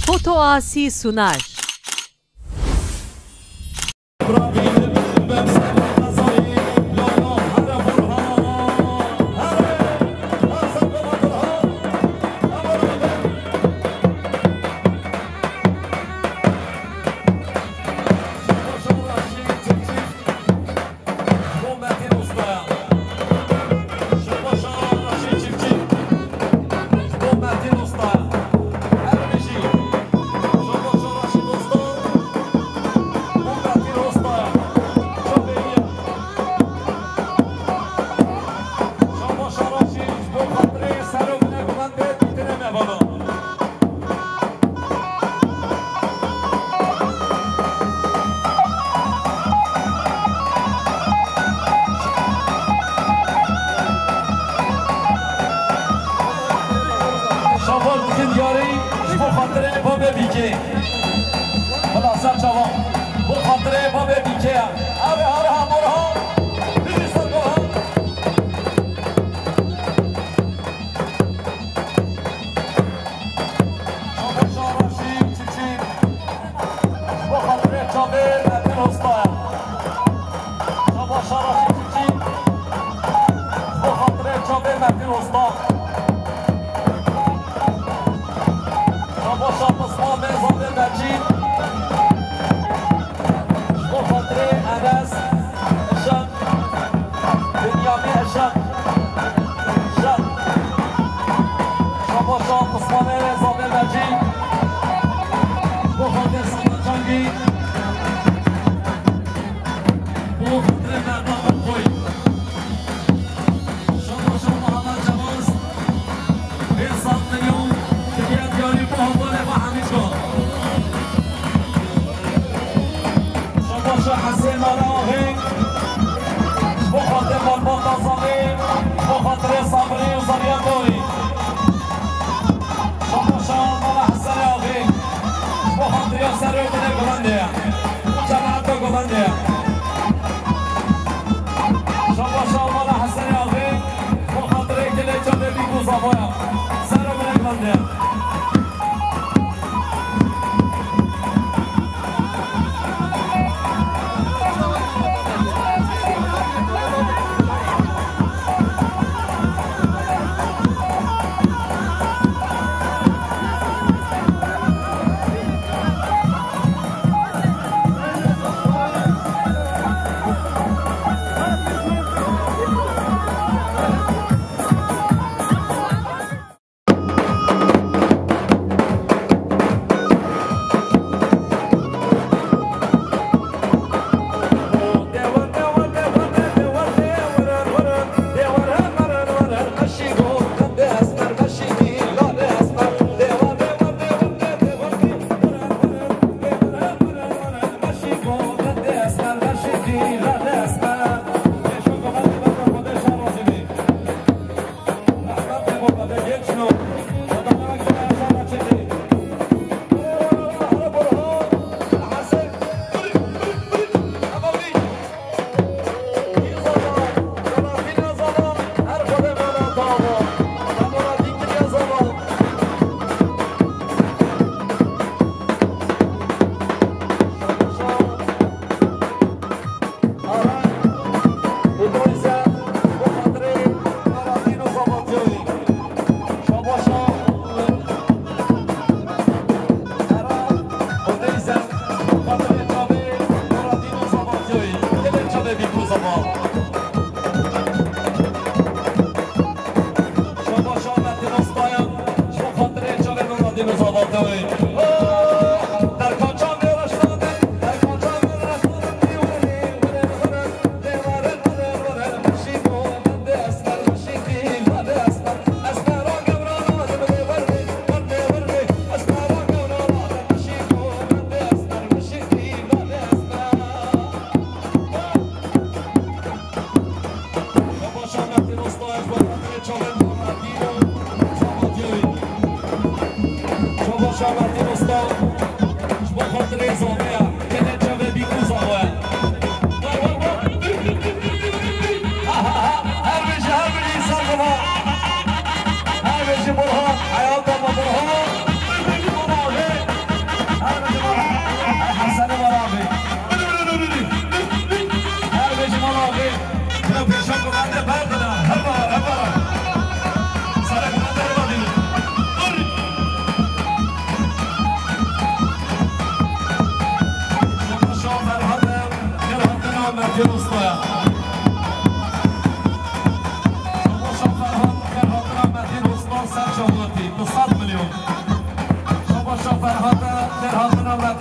Foto Asi sunar.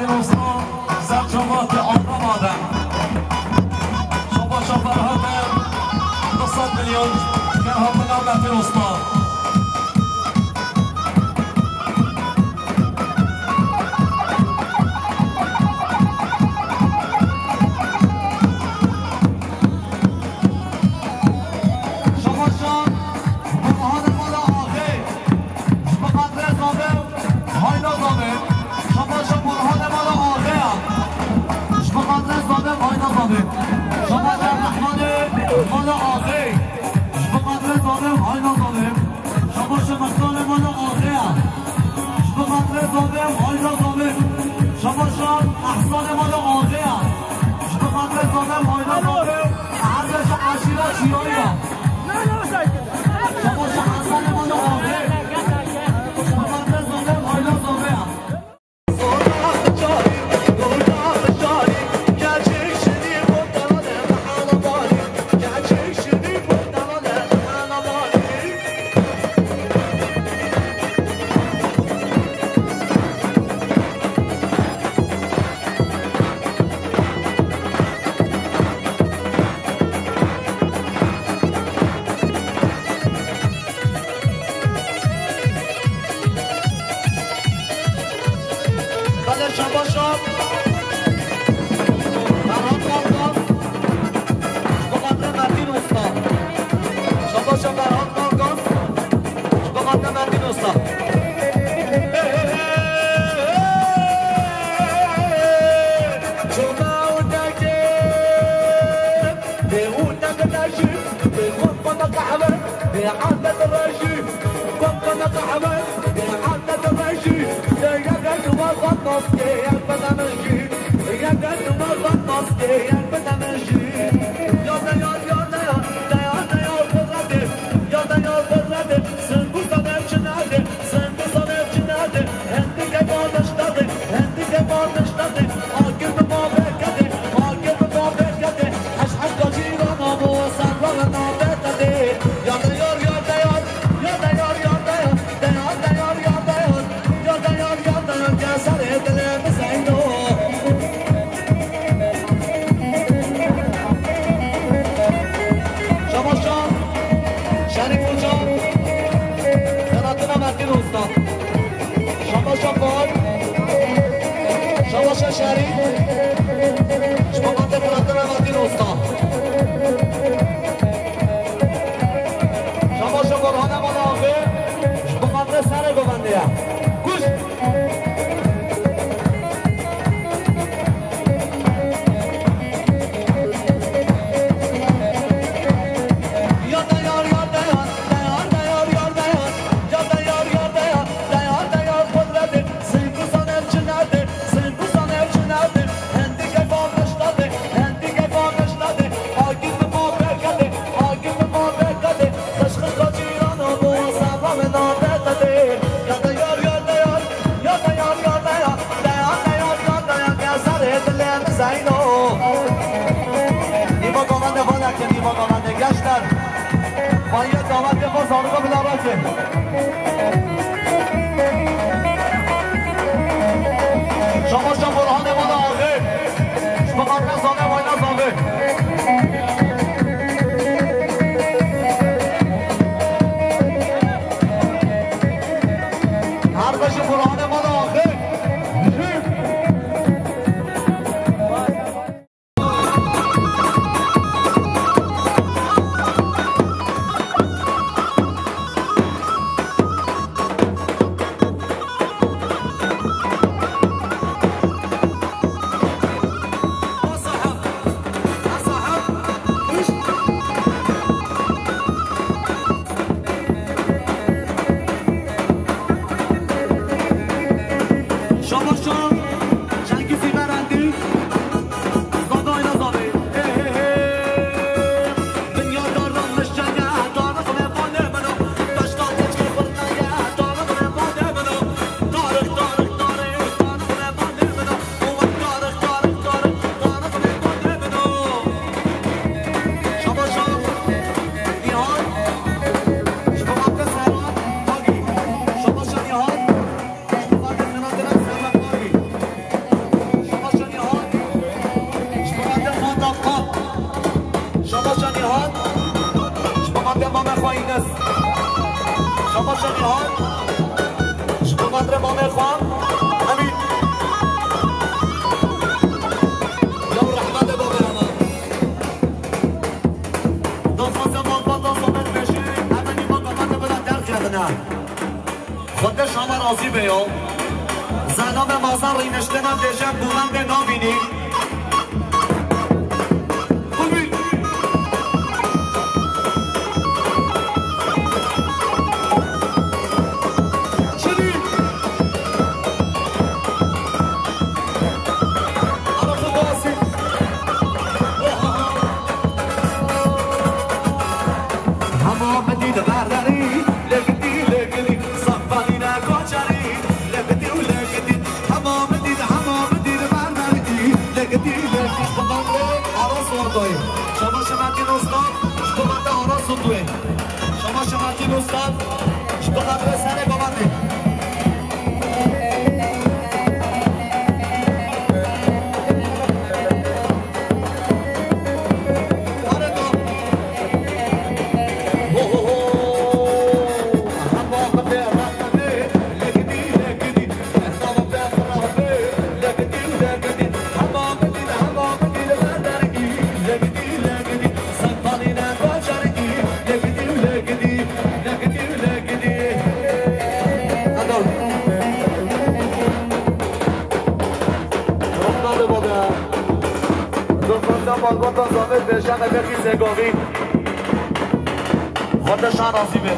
روستان سرجامات آرام آدم شما شفرها به 200 میلیون که هم دولت روستان شانازی بیام زنام مازن رینشتنم دژم بومن به نامینی خوبی چلی عرف باسی همه بدید برداری لگدی لگدی صفانی نکاچری لگدی و لگدی همه بدید برداری لگدی لگدی شبانده آراز وردایی شما شمتین استاد شبانده آراز وردوی شما شمتین استاد شبانده سنه بابنده بالگوتا زامت بشن بخی زگاوی خودشان آزیبه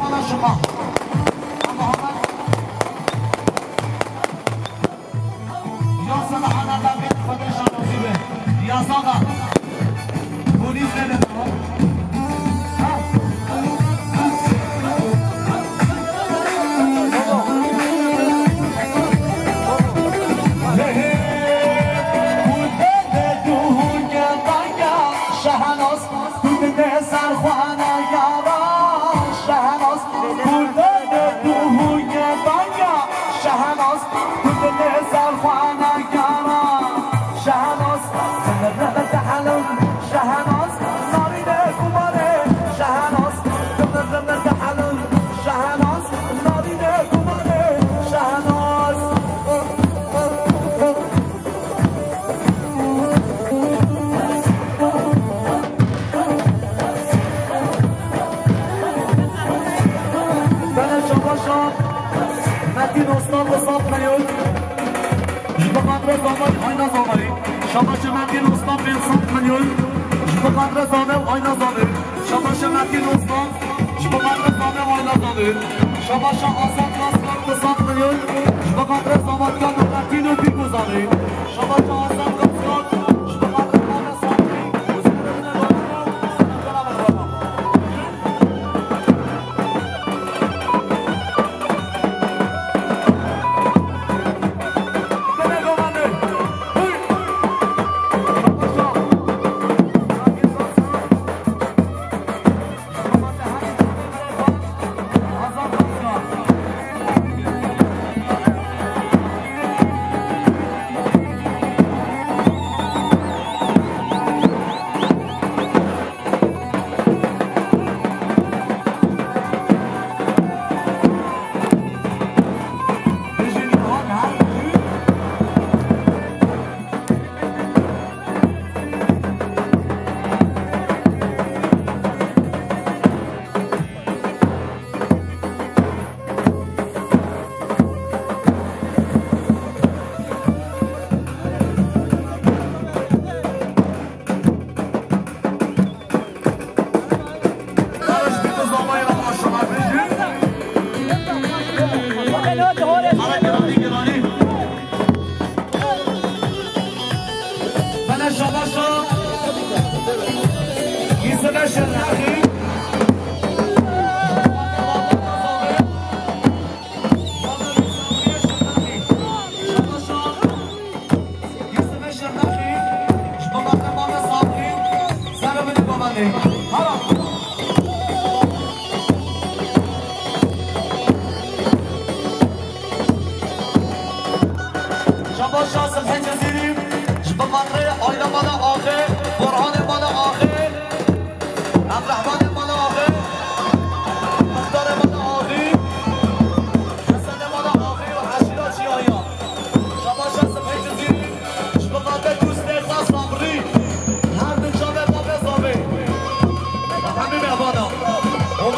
مال شما محمد یا سبحان الله بیت خودشان نصیبه یا آقا پلیس بده شما شمتین استاد به 100 میلیون شما قدر زامه و آینا زامه شما شمتین استاد شما قدر زامه و آینا زامه شما شما آسان کلاس به 100 میلیون شما قدر زامات کن و قطین و بیگو زامه شما شما آسان کلاس شما قدر زامه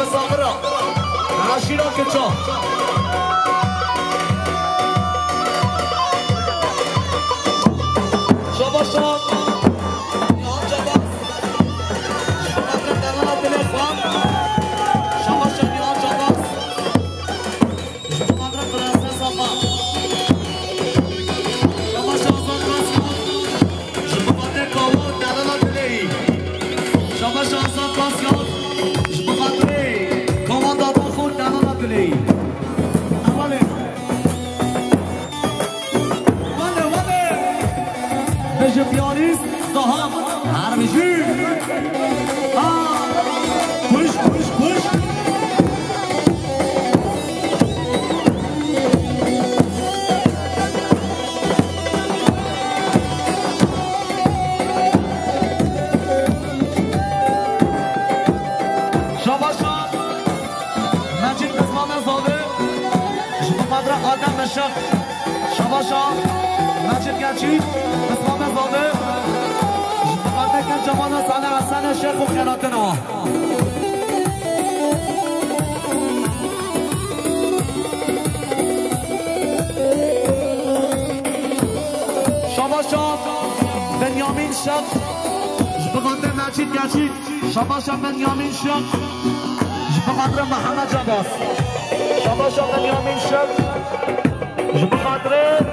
سامه بنیامین شب بخاطر مجید گچید شباشم بنیامین شب بخاطر محمد جباس شما شما امین شب بخاطر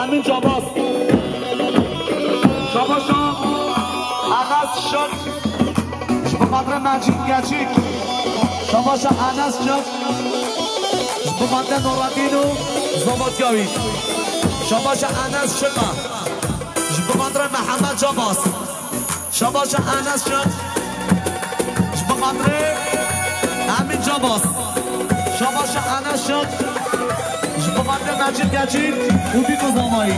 امین جباس شما شما انس شب بخاطر مجید گچیک شما شما انس شب بخاطر نورالدین و زبادگاوی شما شما انس شب بخاطر محمد جباس شما شما انس شب بخاطر امین جباس شما شما انس شب بخاطر مجید گچیک خوبی کزامایی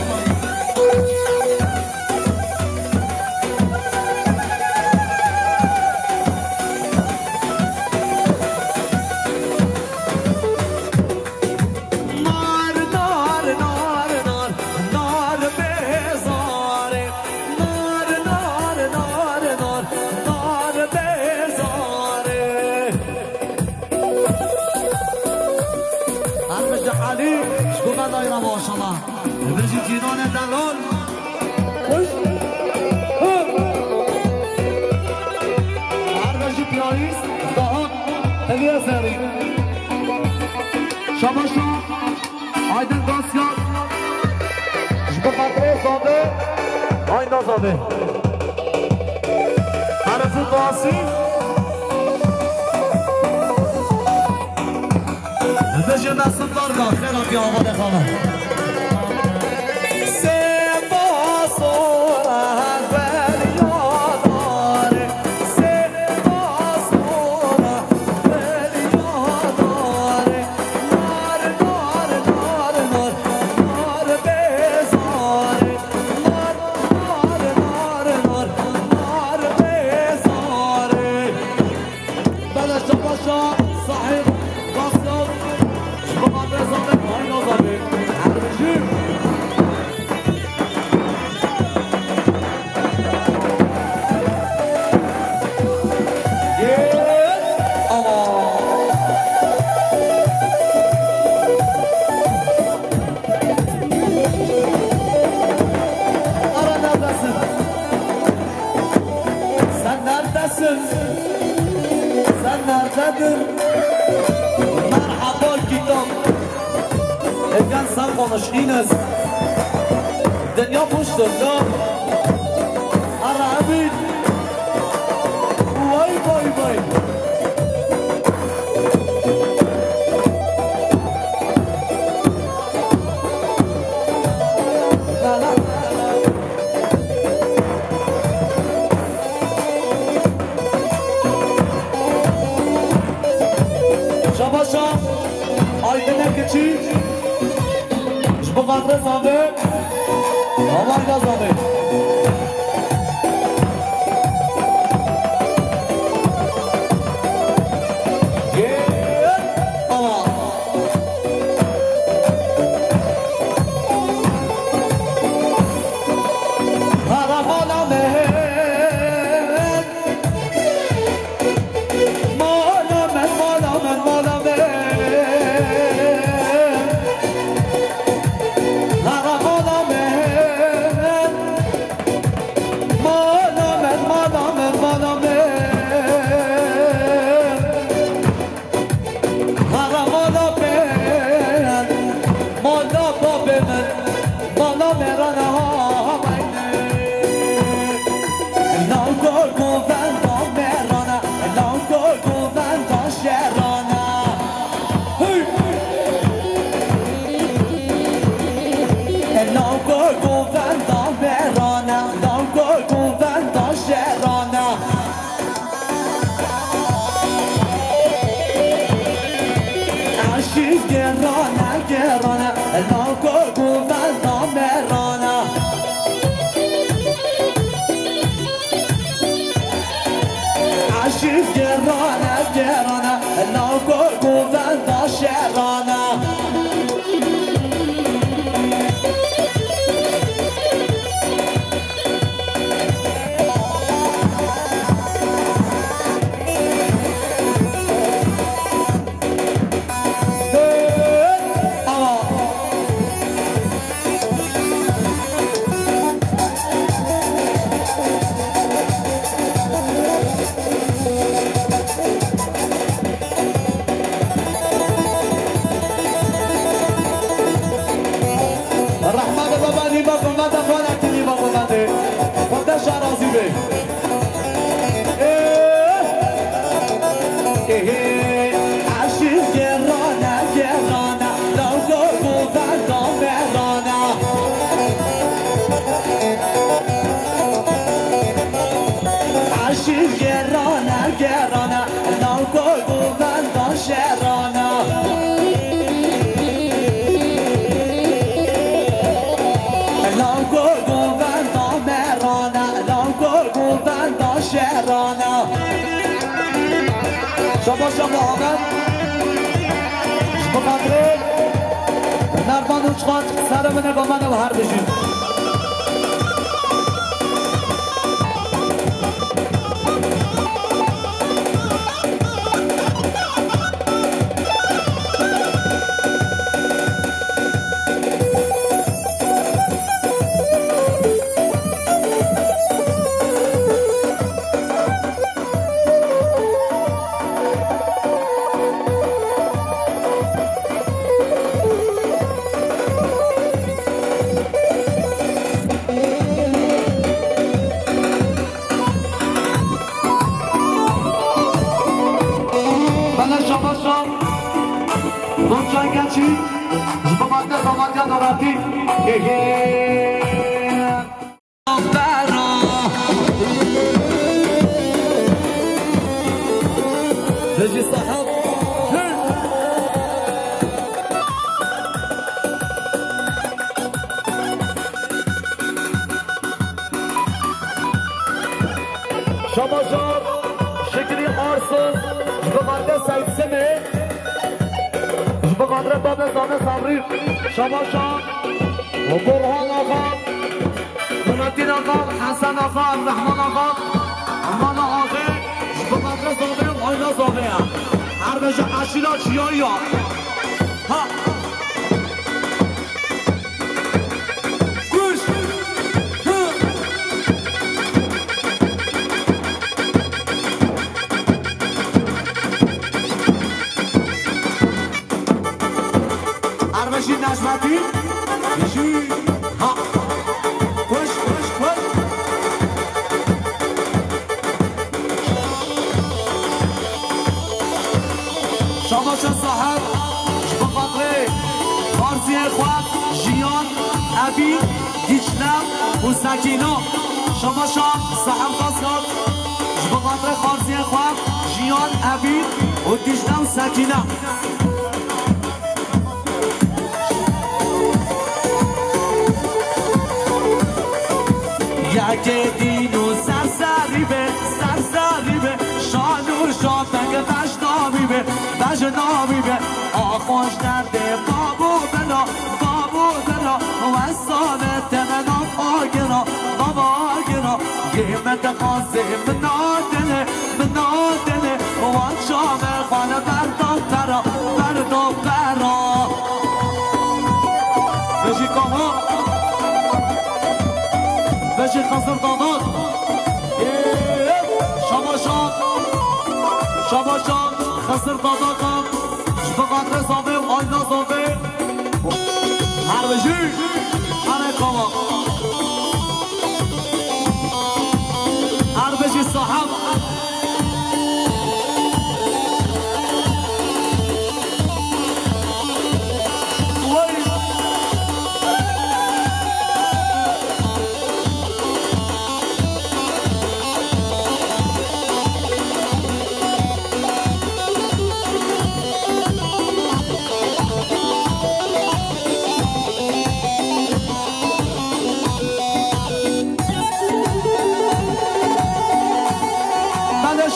دلال هرگاهی پیاریست دهان هلیه سری شما شما آیدن داسیان جبه خطره زاده آینا زاده حرف داسی بشه دستم دارگاه خیلی که آقا دخواه مرحبا کتاب اگن سن خانشین است دنیا پشت دنیا عربی وای وای وای چی؟ جبه خاطر زاده آمای نزاده شهرانه شهرانه شما محمد شما قدره نرمان اوچخان سر منه با منه و هر بشید شماشان شکلی آرسوز جبقاندر سعید سمه جبقاندر باب زانه صبری شماشان و برهان آقا منادین آقا حسن آقا رحمان آقا امان آقا جبقاندر زانه آینا زانه هر بجه اشیلا چیایی ها نجمتی نجی ها خوش خوش خوش شماشان صاحب بخاطر فارسی خواب جیان ابی دیچنم و سکینا شماشان صاحب خاصات بخاطر فارسی خواب جیان ابی و دیچنم و سکینا که دینو سرسری به شانو شاپنگ بجنامی به آخوش درده بابو بنا و سالت منام آگرا بابا آگرا قیمت خاصه منادله و شام خانه بردام برا بجی کاما بجی خسر داماد شماشان خسر دامادم بقدر زامه و آینا زامه هر بجی هر کاما هر بجی صاحب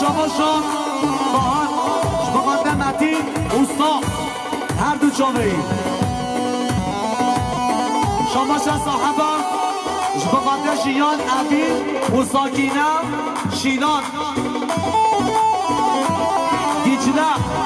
شماشان بخاطر متین اوستا هر دو جامعه ای شماشان صاحبان بخاطر جیان ابی و ساکینه شیلان دیجله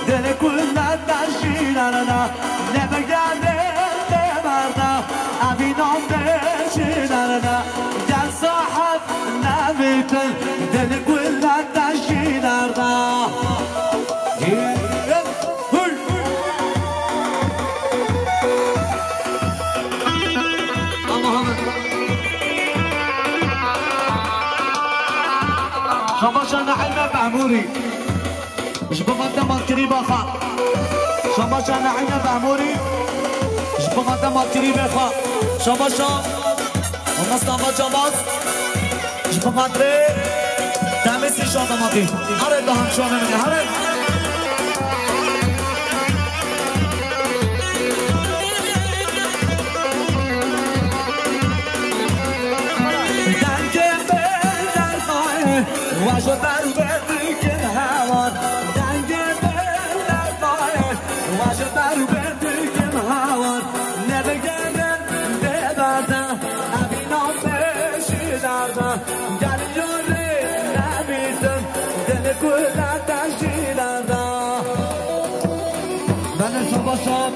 دل کلت نشینرنا نبگرده نبرده امینام بشینرنا در صاحب نمیتن دل کلت نشینرنا شماشان نحیم محموری جبمت مالكري بخا شماشا نعينا بهموري جبمت مالكري بخا شماشا ومستعمل جماز جبمت ري دمسي شادماتي هره دهان شوانه مني هره واجو برو بردکن هوان دنگ بلر بایه واجو برو بردکن هوان نبگردن ببردن ابینا بشی دردن گل یوری نبیدن دل کلت تشی دردن دنش باشم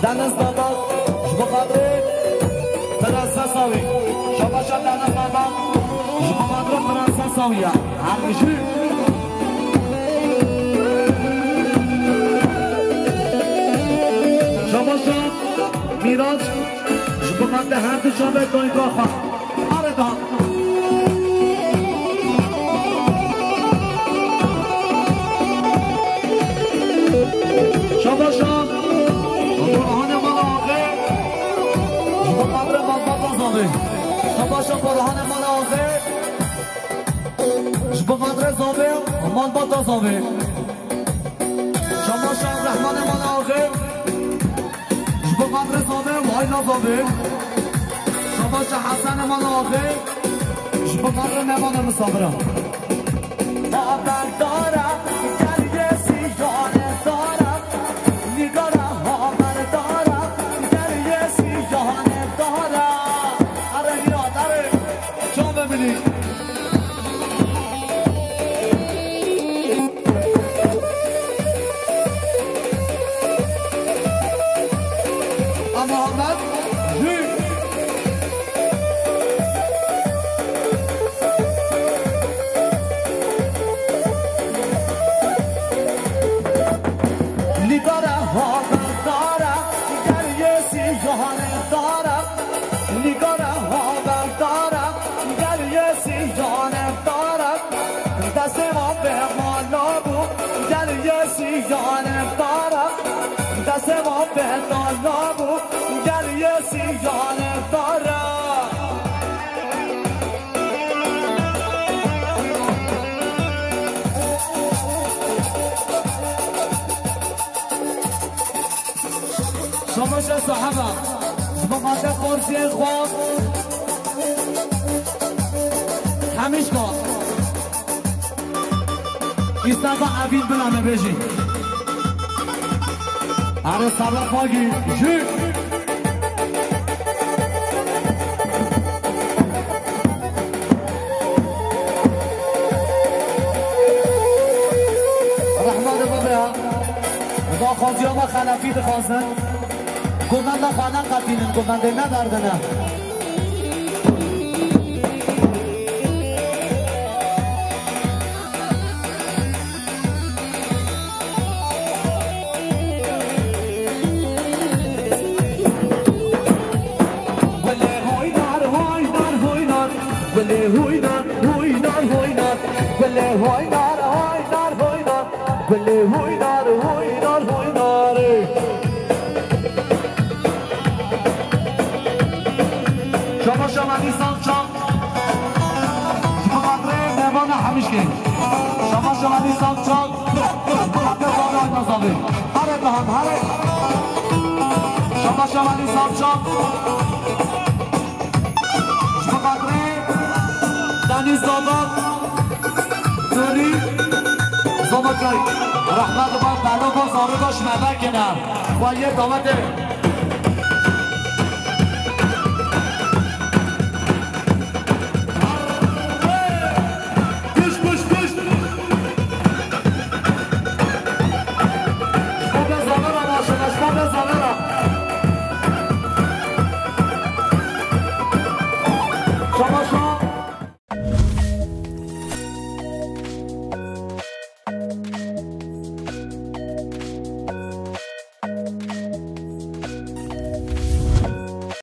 دنس دادم جبو قدری ترسه ساوی شباشم دنس دادم جبو قدرم ترسه ساویه همشی شباشم میراج جبو قدر هر دو شبه دایگاه خواه آره دا شباشم برهان مال آقه جبو قدر مال زاوی شباشم برهان مال آقه جبو قدر زاوی مال باتا زاوی شباشم رحمان مال آقه جبو قدر زاوی واینا زاوی شباشم حسن مال آقه جبو قدر نمان مصابره آبر دارم گریه سیجانه دارم نگارم آبر دارم گریه سیجانه دارم اره میاد اره شما ببینید محمد شماش صحبه بقاطع قرصی خواب همیش کن ایستاقا عبید بلانه بجی اره سبا خواگی جی رحمان بابا دا خوازی ها خلفی دخواستن گفتن دا خواهدن قطینن گفتن ده ندردنه شمالی سانچان بقدره نوان همیشگی شمالی سانچان بقدره زاوی نزاوی هره دهان هره شمالی سانچان بقدره دنیز دادان دوری زمکای رحمت با بلا با زاره باش مبکنم و یه دامت